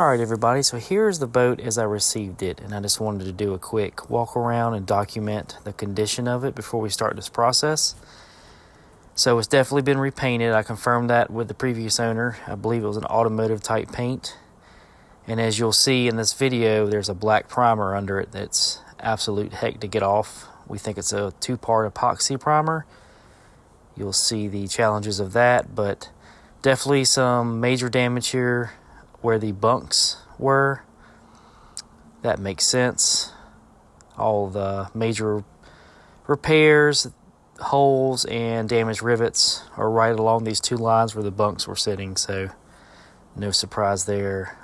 Alright everybody, so here's the boat as I received it, and I just wanted to do a quick walk around and document the condition of it before we start this process. So it's definitely been repainted. I confirmed that with the previous owner. I believe it was an automotive type paint. And as you'll see in this video, there's a black primer under it that's absolute heck to get off. We think it's a 2-part epoxy primer. You'll see the challenges of that, but definitely some major damage here where the bunks were. That makes sense. All the major repairs, holes, and damaged rivets are right along these two lines where the bunks were sitting, so no surprise there.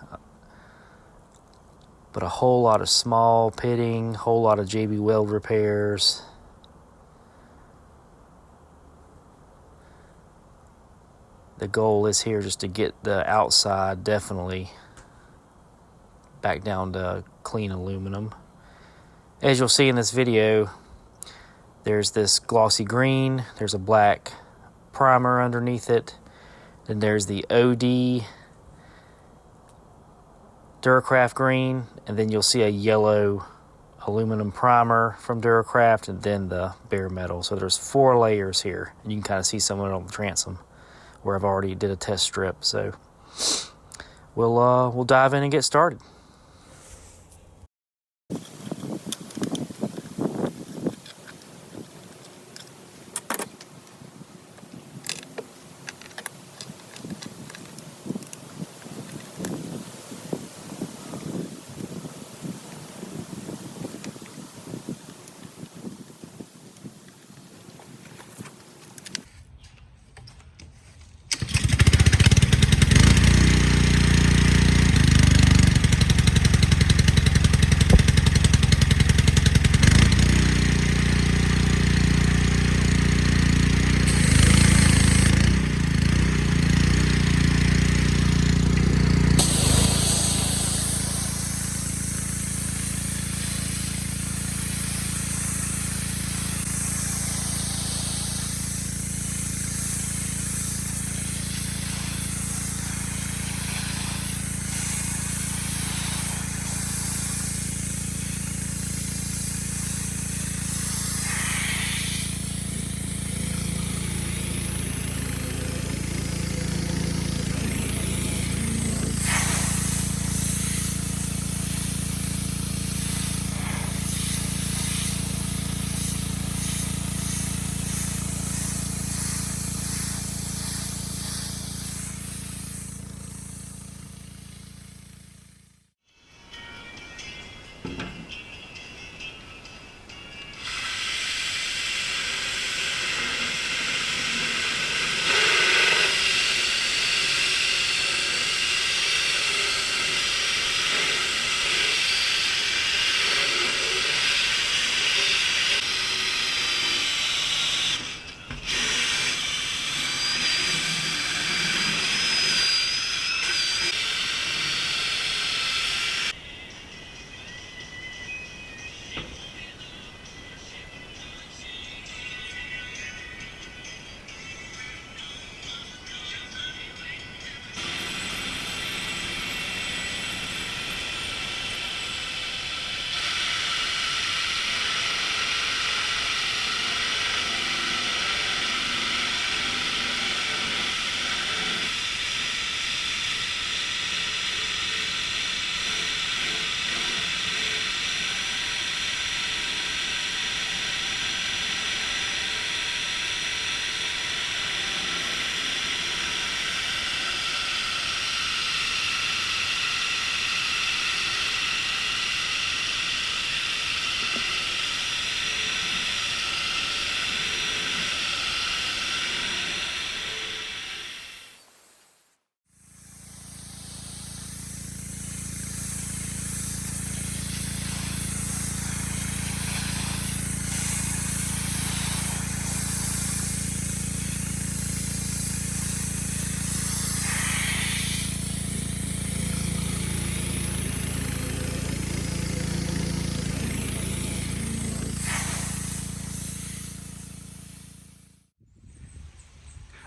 But a whole lot of small pitting, whole lot of JB Weld repairs. The goal is here just to get the outside definitely back down to clean aluminum. As you'll see in this video, there's this glossy green, there's a black primer underneath it, then there's the OD Duracraft green, and then you'll see a yellow aluminum primer from Duracraft, and then the bare metal. So there's 4 layers here, and you can kind of see some of it on the transom where I've already did a test strip. So we'll dive in and get started.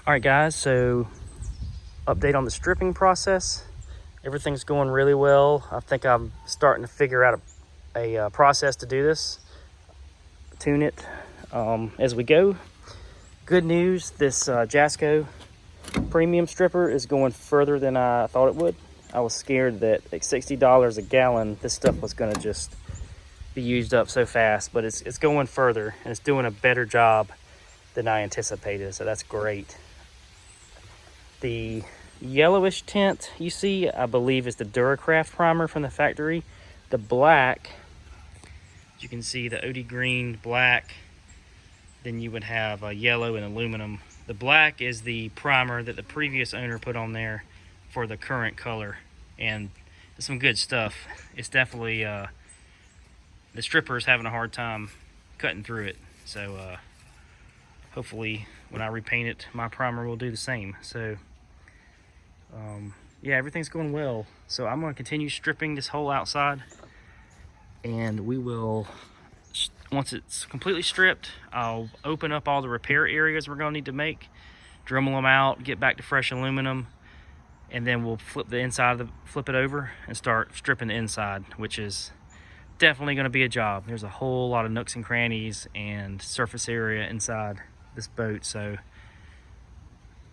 All right guys, so update on the stripping process. Everything's going really well. I think I'm starting to figure out a process to do this, tune it as we go. Good news, this Jasco premium stripper is going further than I thought it would. I was scared that at $60 a gallon, this stuff was gonna just be used up so fast, but it's going further and it's doing a better job than I anticipated, so that's great. The yellowish tint you see, I believe, is the Duracraft primer from the factory. The black, as you can see, the OD green, black, then you would have yellow and aluminum. The black is the primer that the previous owner put on there for the current color, and it's some good stuff. It's definitely, the stripper is having a hard time cutting through it, so hopefully when I repaint it, my primer will do the same. So yeah, everything's going well. So I'm going to continue stripping this whole outside, and we will, once it's completely stripped, I'll open up all the repair areas we're going to need to make, Dremel them out, get back to fresh aluminum, and then we'll flip the inside flip it over and start stripping the inside, which is definitely going to be a job. There's a whole lot of nooks and crannies and surface area inside this boat, so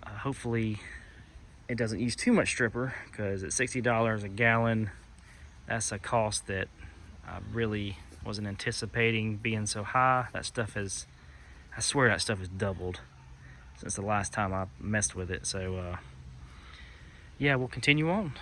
hopefully it doesn't use too much stripper, because at $60 a gallon, that's a cost that I really wasn't anticipating being so high. That stuff is, I swear that stuff has doubled since the last time I messed with it. So yeah, we'll continue on.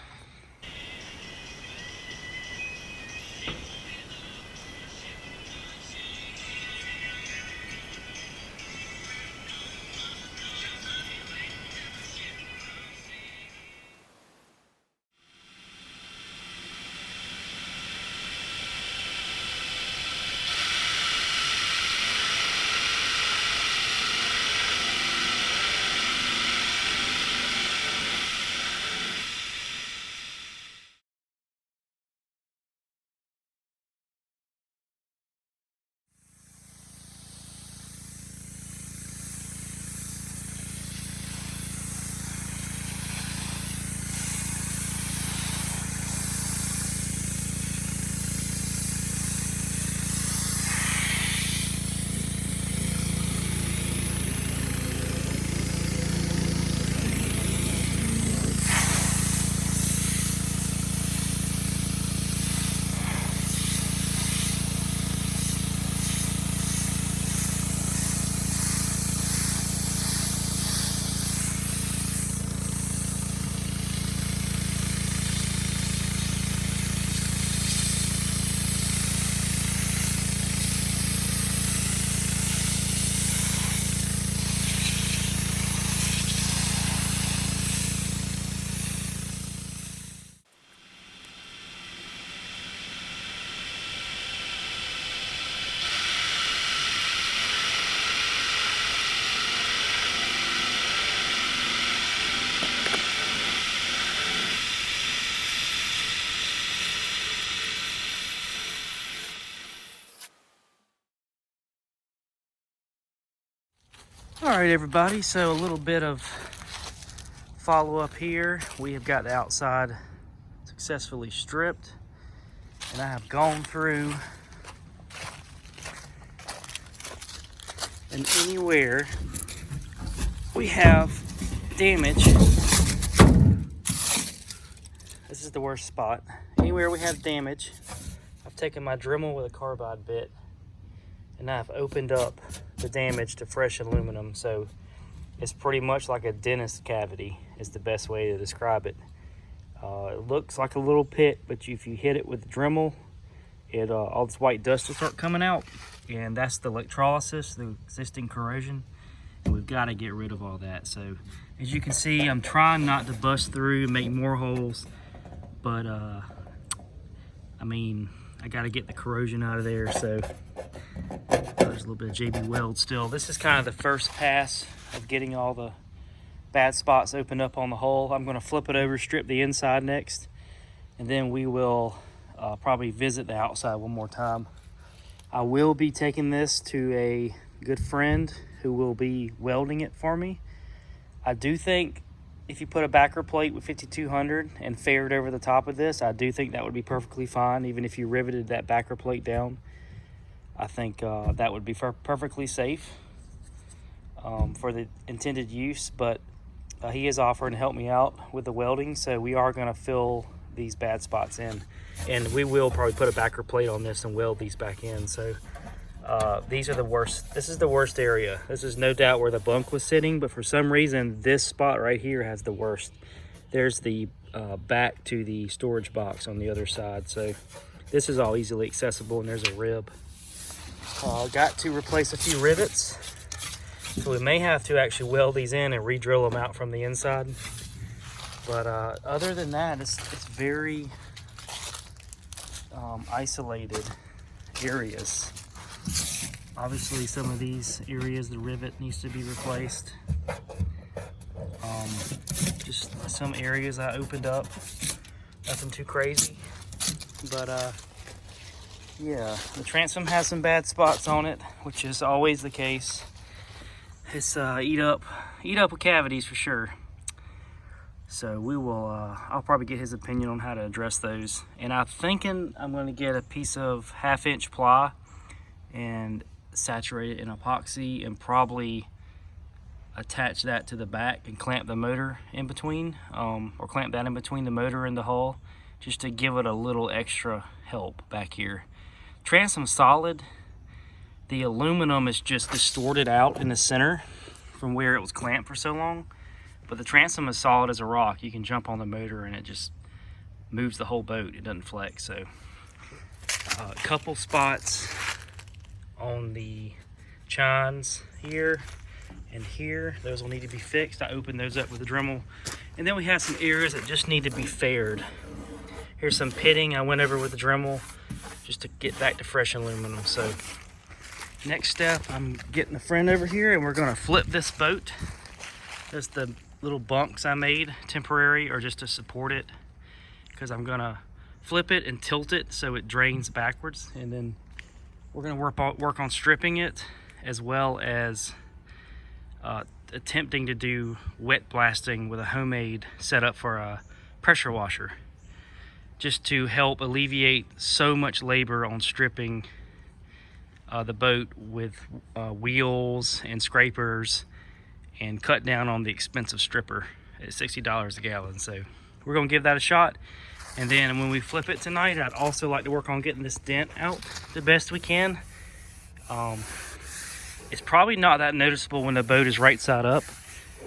All right, everybody, so a little bit of follow-up here. We have got the outside successfully stripped, and I have gone through, and anywhere we have damage, this is the worst spot. Anywhere we have damage, I've taken my Dremel with a carbide bit, and I've opened up the damage to fresh aluminum. So it's pretty much like a dentist cavity is the best way to describe it. It looks like a little pit, but if you hit it with the Dremel, all this white dust will start coming out, and that's the electrolysis, the existing corrosion, and we've got to get rid of all that. So as you can see, I'm trying not to bust through and make more holes, but I mean, I got to get the corrosion out of there. So there's a little bit of JB Weld still. This is kind of the first pass of getting all the bad spots opened up on the hull. I'm going to flip it over, strip the inside next, and then we will probably visit the outside one more time. I will be taking this to a good friend who will be welding it for me. I do think if you put a backer plate with 5200 and faired over the top of this, I do think that would be perfectly fine. Even if you riveted that backer plate down, I think that would be perfectly safe for the intended use. But he is offering to help me out with the welding, so we are going to fill these bad spots in, and we will probably put a backer plate on this and weld these back in. So these are the worst. This is the worst area. This is no doubt where the bunk was sitting, but for some reason this spot right here has the worst. There's the back to the storage box on the other side, so this is all easily accessible, and there's a rib. Got to replace a few rivets, so we may have to actually weld these in and re-drill them out from the inside. But other than that, it's very isolated areas. Obviously, some of these areas, the rivet needs to be replaced. Just some areas I opened up, nothing too crazy. But yeah, the transom has some bad spots on it, which is always the case. It's eat up with cavities for sure. So we will, I'll probably get his opinion on how to address those. And I'm thinking I'm going to get a piece of 1/2-inch ply and saturate it in epoxy and probably attach that to the back and clamp the motor in between, or clamp that in between the motor and the hull, just to give it a little extra help back here. Transom's solid. The aluminum is just distorted out in the center from where it was clamped for so long. But the transom is solid as a rock. You can jump on the motor and it just moves the whole boat. It doesn't flex. So a couple spots on the chines here and here. Those will need to be fixed. I opened those up with a Dremel. And then we have some areas that just need to be faired. Here's some pitting I went over with the Dremel just to get back to fresh aluminum. So next step, I'm getting a friend over here and we're gonna flip this boat. That's the little bunks I made temporary, or just to support it, because I'm gonna flip it and tilt it so it drains backwards, and then we're gonna work on stripping it, as well as attempting to do wet blasting with a homemade setup for a pressure washer, just to help alleviate so much labor on stripping the boat with wheels and scrapers, and cut down on the expensive stripper at $60 a gallon. So we're gonna give that a shot. And then when we flip it tonight, I'd also like to work on getting this dent out the best we can. It's probably not that noticeable when the boat is right side up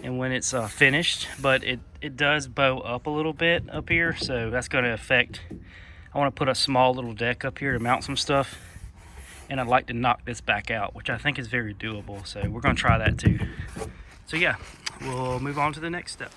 and when it's finished, but it does bow up a little bit up here, so that's gonna affect. I wanna put a small little deck up here to mount some stuff, and I'd like to knock this back out, which I think is very doable. So we're gonna try that too. So yeah, we'll move on to the next step.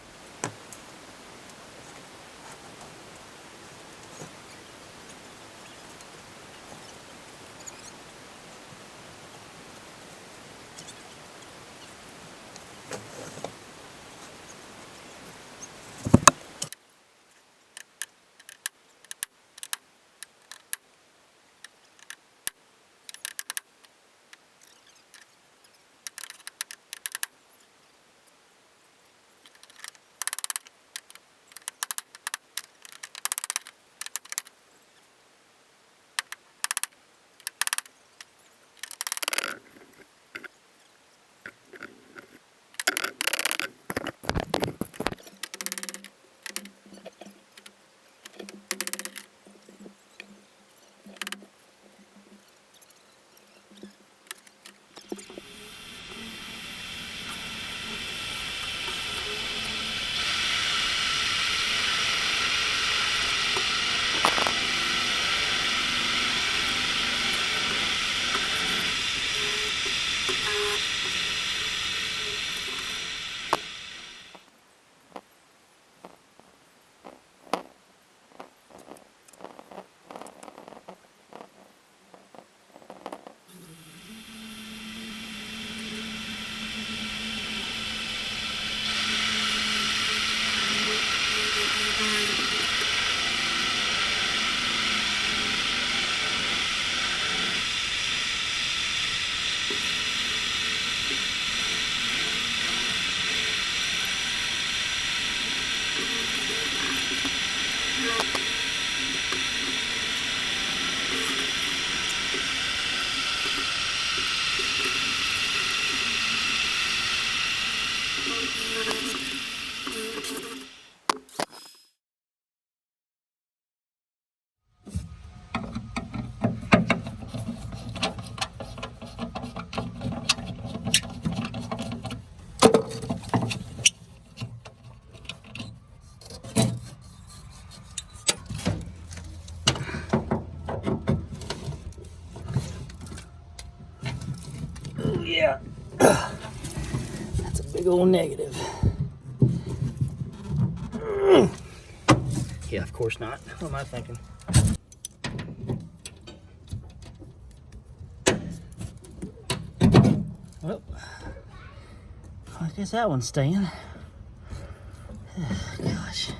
yeah. That's a big old negative. Yeah, of course not. What am I thinking? Well, I guess that one's staying. Gosh.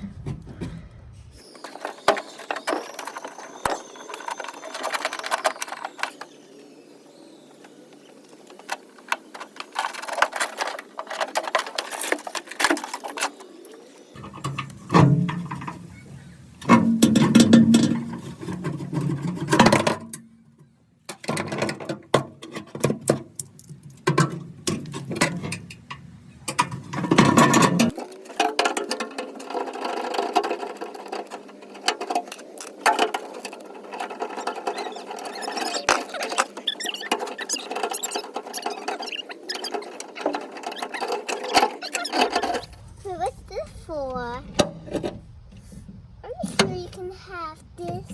For. Are you sure you can have this?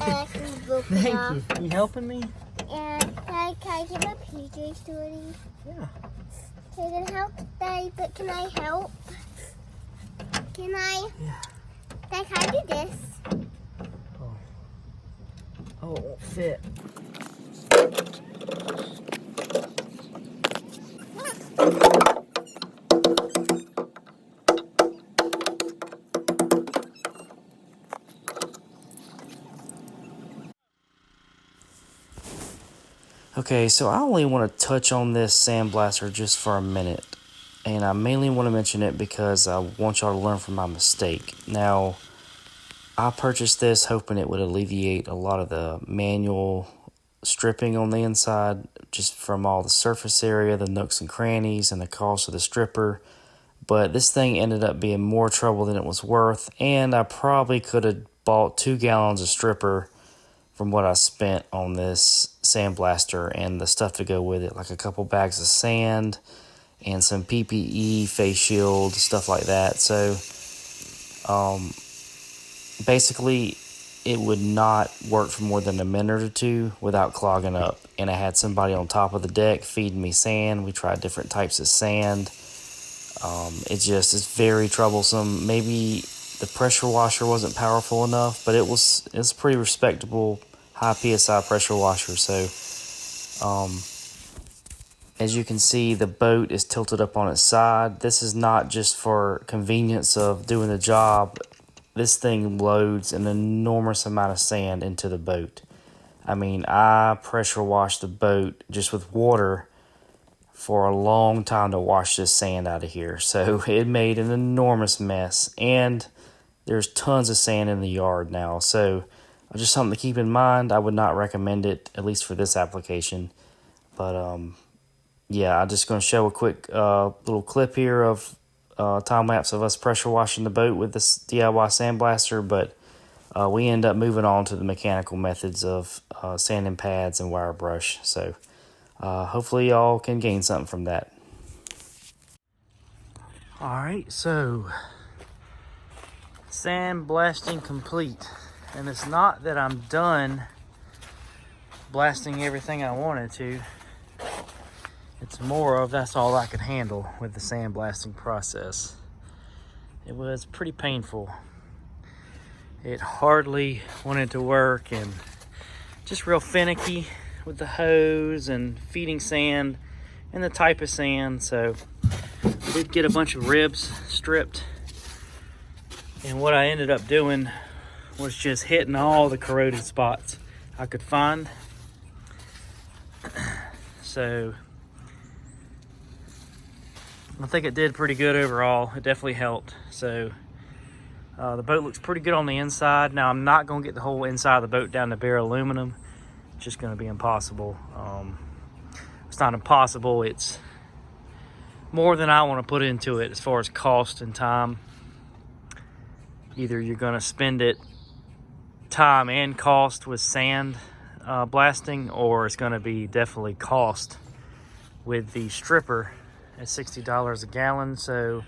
I can broke it Thank off. you. You helping me? And can I get my PJ story? Yeah. Okay, then help, Daddy, but can I help? Can I? Yeah. Dad, can I do this? Oh. Oh, it won't fit. Okay, so I only want to touch on this sandblaster just for a minute. And I mainly want to mention it because I want y'all to learn from my mistake. Now, I purchased this hoping it would alleviate a lot of the manual stripping on the inside, just from all the surface area, the nooks and crannies, and the cost of the stripper. But this thing ended up being more trouble than it was worth, and I probably could have bought 2 gallons of stripper from what I spent on this sandblaster and the stuff to go with it, like a couple bags of sand and some PPE, face shield, stuff like that. So basically it would not work for more than a minute or two without clogging up. And I had somebody on top of the deck feeding me sand. We tried different types of sand. It's very troublesome. Maybe the pressure washer wasn't powerful enough, but it's pretty respectable high PSI pressure washer. So as you can see, the boat is tilted up on its side. This is not just for convenience of doing the job. This thing loads an enormous amount of sand into the boat. I mean, I pressure washed the boat just with water for a long time to wash this sand out of here. So it made an enormous mess, and there's tons of sand in the yard now. So just something to keep in mind. I would not recommend it, at least for this application. But yeah, I'm just going to show a quick little clip here of time lapse of us pressure washing the boat with this DIY sandblaster. But we end up moving on to the mechanical methods of sanding pads and wire brush. So hopefully y'all can gain something from that. All right, so sandblasting complete. And it's not that I'm done blasting everything I wanted to. It's more of that's all I could handle with the sandblasting process. It was pretty painful. It hardly wanted to work and just real finicky with the hose and feeding sand and the type of sand. So I did get a bunch of ribs stripped, and what I ended up doing was just hitting all the corroded spots I could find. So I think it did pretty good overall. It definitely helped. So the boat looks pretty good on the inside. Now I'm not going to get the whole inside of the boat down to bare aluminum. It's just going to be impossible. It's not impossible. It's more than I want to put into it as far as cost and time. Either you're going to spend it time and cost with sand blasting, or it's going to be definitely cost with the stripper at $60 a gallon. So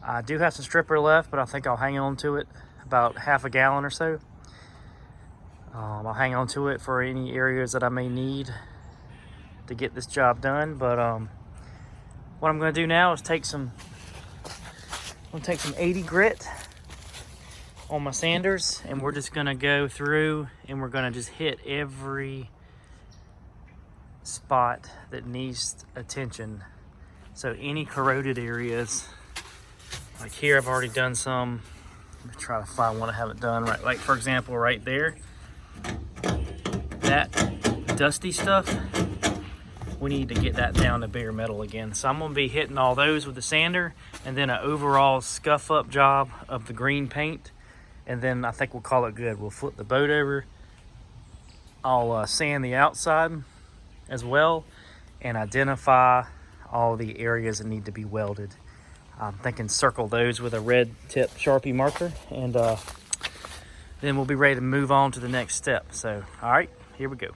I do have some stripper left, but I think I'll hang on to it. about half a gallon or so. I'll hang on to it for any areas that I may need to get this job done. But what I'm going to do now is take some 80 grit on my sanders, and we're just going to go through and we're going to just hit every spot that needs attention. So any corroded areas, like here I've already done some. Let me try to find one I haven't done. Right, like for example right there, that dusty stuff, we need to get that down to bare metal again. So I'm going to be hitting all those with the sander, and then an overall scuff up job of the green paint, and then I think we'll call it good. We'll flip the boat over. I'll sand the outside as well and identify all the areas that need to be welded. I'm thinking circle those with a red tip Sharpie marker, and then we'll be ready to move on to the next step. So, all right, here we go.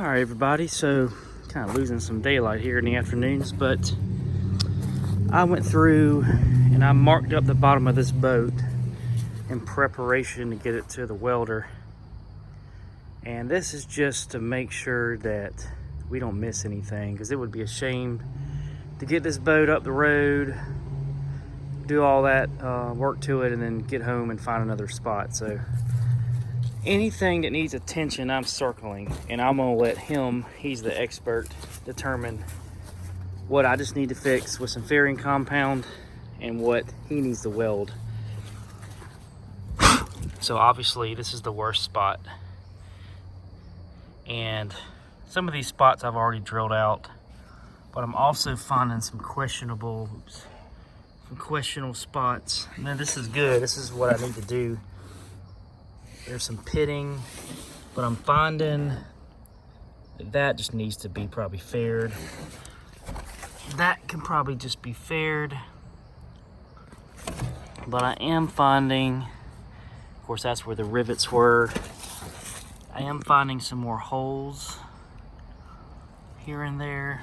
All right, everybody, so kind of losing some daylight here in the afternoons, but I went through and I marked up the bottom of this boat in preparation to get it to the welder. And this is just to make sure that we don't miss anything, because it would be a shame to get this boat up the road, do all that work to it, and then get home and find another spot. So anything that needs attention, I'm circling, and I'm gonna let him, he's the expert, determine what I just need to fix with some fairing compound and what he needs to weld. So obviously this is the worst spot, and some of these spots I've already drilled out, but I'm also finding some questionable spots. Now this is good, this is what I need to do There's some pitting, but I'm finding that just needs to be probably faired. That can probably just be faired. But I am finding, of course that's where the rivets were, I am finding some more holes here and there.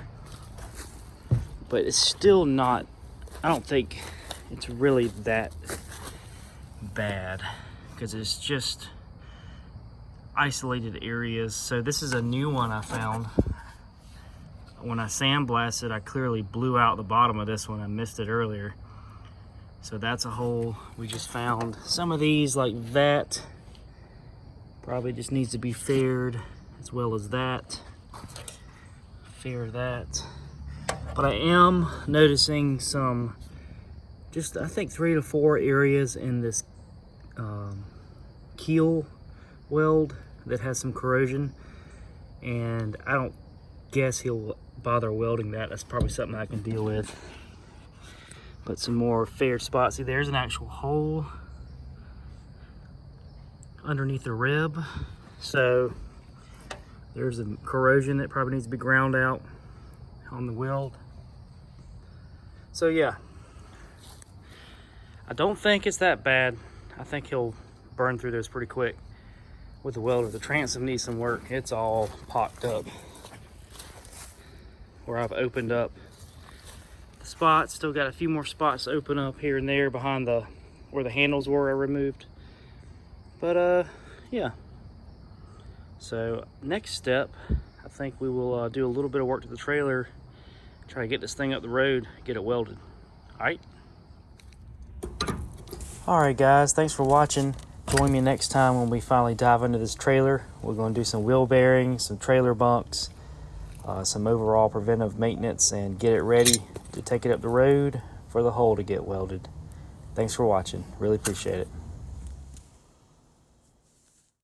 But it's still not, I don't think it's really that bad, because it's just isolated areas. So this is a new one I found. When I sandblasted, I clearly blew out the bottom of this one. I missed it earlier. So that's a hole we just found. Some of these, like that, probably just needs to be faired, as well as that. Fair that. But I am noticing some, just I think 3 to 4 areas in this keel weld that has some corrosion, and I don't guess he'll bother welding that. That's probably something I can deal with. But some more fair spots. See, there's an actual hole underneath the rib, so there's a corrosion that probably needs to be ground out on the weld. So yeah, I don't think it's that bad. I think he'll burn through those pretty quick with the welder. The transom needs some work. It's all pocked up where I've opened up the spots. Still got a few more spots to open up here and there behind the where the handles were I removed. But yeah, so next step, I think we will do a little bit of work to the trailer, try to get this thing up the road, get it welded. All right guys, thanks for watching. Join me next time when we finally dive into this trailer. We're going to do some wheel bearings, some trailer bunks, some overall preventive maintenance, and get it ready to take it up the road for the hole to get welded. Thanks for watching. Really appreciate it.